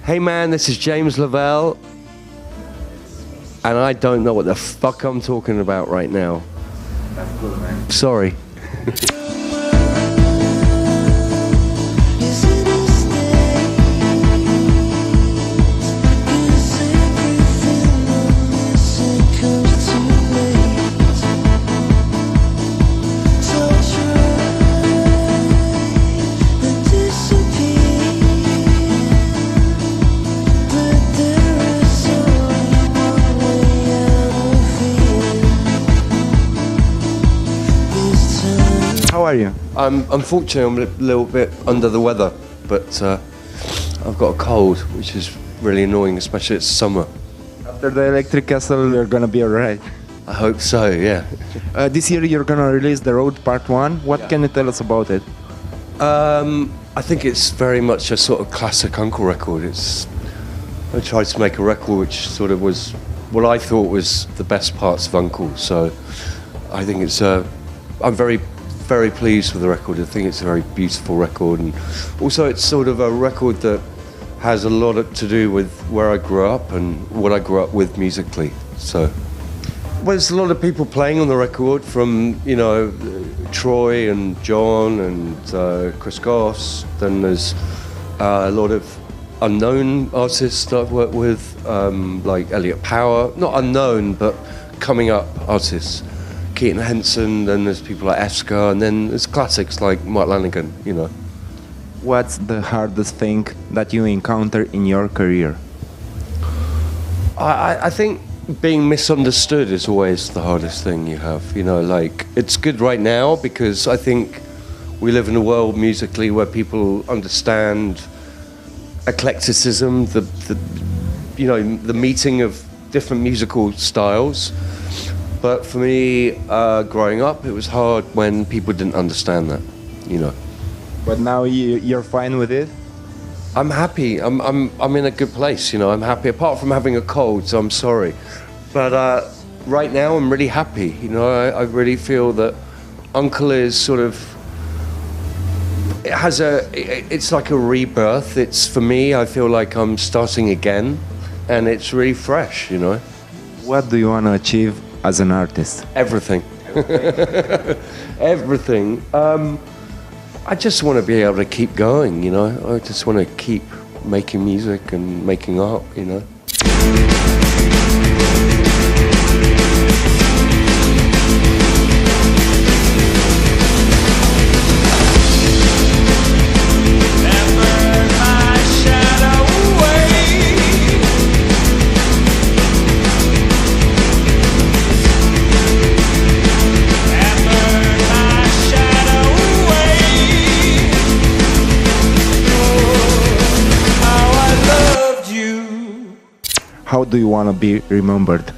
Hey man, this is James Lavelle, and I don't know what the fuck I'm talking about right now. That's cool, man. Sorry. How are you? Unfortunately, I'm a little bit under the weather, but I've got a cold, which is really annoying, especially it's summer. After the Electric Castle, you're gonna be alright. I hope so, yeah. This year you're gonna release The Road Part 1. What can you tell us about it? I think it's very much a sort of classic Uncle record. I tried to make a record which sort of was what I thought was the best parts of Uncle. So I think I'm very pleased with the record. I think it's a very beautiful record, and also it's sort of a record that has a lot to do with where I grew up and what I grew up with musically. So well, there's a lot of people playing on the record, from Troy and John and Chris Goss. Then there's a lot of unknown artists that I've worked with, like Elliot Power, not unknown but coming up artists. Keaton Henson, then there's people like Eska, and then there's classics like Mark Lanigan, What's the hardest thing that you encounter in your career? I think being misunderstood is always the hardest thing you have. It's good right now because I think we live in a world musically where people understand eclecticism, the meeting of different musical styles. But for me, growing up, it was hard when people didn't understand that, But now you're fine with it? I'm happy. I'm in a good place, I'm happy. Apart from having a cold, so I'm sorry. But right now, I'm really happy. I really feel that Uncle is sort of. It's like a rebirth. For me, I feel like I'm starting again, and it's really fresh, What do you want to achieve as an artist? Everything. Everything. I just want to be able to keep going, I just want to keep making music and making art, How do you want to be remembered?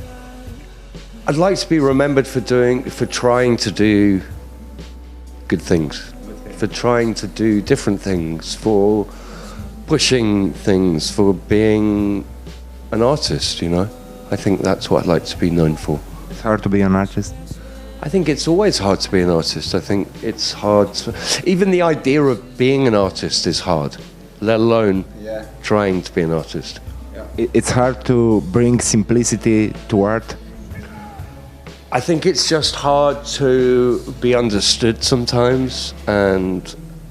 I'd like to be remembered for trying to do good things, for trying to do different things, for pushing things, for being an artist, I think that's what I'd like to be known for. It's hard to be an artist. I think it's always hard to be an artist. I think it's hard even the idea of being an artist is hard, let alone trying to be an artist. It's hard to bring simplicity to art. I think it's just hard to be understood sometimes, and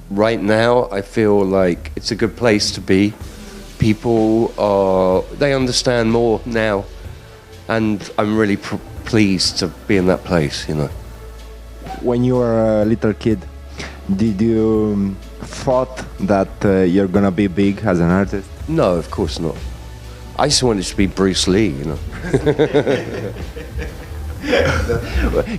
right now I feel like it's a good place to be. They understand more now, and I'm really pleased to be in that place, When you were a little kid, did you thought that you're gonna be big as an artist? No, of course not. I just wanted to be Bruce Lee,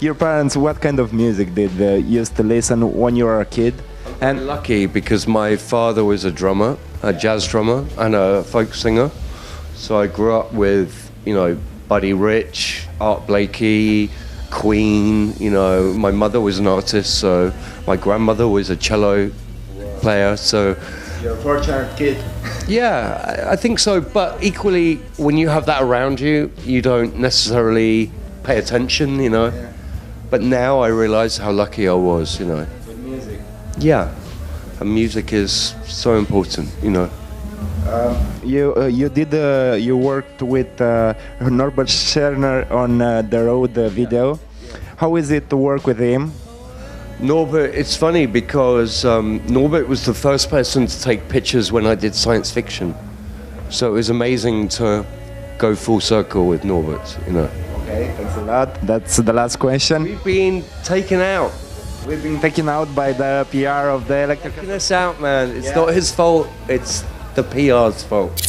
Your parents, what kind of music did they used to listen when you were a kid? And lucky because my father was a drummer, a jazz drummer, and a folk singer. So I grew up with, Buddy Rich, Art Blakey, Queen. My mother was an artist, so my grandmother was a cello player. So you're a fortunate kid. Yeah, I think so. But equally, when you have that around you, you don't necessarily pay attention, Yeah. But now I realize how lucky I was, With music. Yeah, and music is so important, You worked with Norbert Scherner on the road video. How is it to work with him? Norbert, it's funny because Norbert was the first person to take pictures when I did science fiction. So it was amazing to go full circle with Norbert, you know. Okay, thanks a lot. That's the last question. We've been taken out. We've been taken out by the PR of the electric. Taking us out, man. It's not his fault. It's the PR's fault.